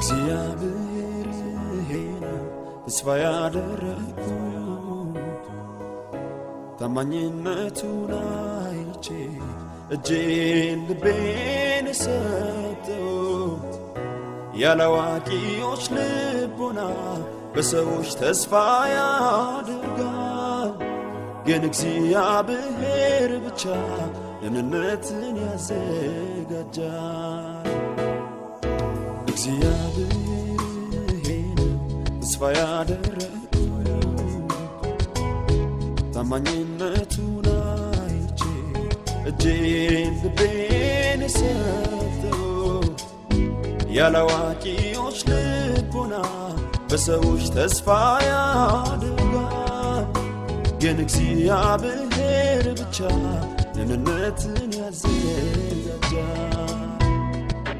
እግዚአብሔር ተስፋ ያደረኩት ታማኝነቱን አይቼ እጄን ልቤን ሰጠሁት ያላዋቂዎች ልቦና በሰዎች ተስፋ ያደርጋል ግን እግዚአብሔር ብቻ ደህንነትን ያዘጋጃል እግዚአብሔር ተስፋ ያደረኩት ታማኝነቱን አይቼ እጄን ልቤን ሰጠሁት ያላዋቂዎች ልቦና በሰዎች ተስፋ ያደርጋል ግን እግዚአብሔር ብቻ ደህንነትን ያዘጋጃል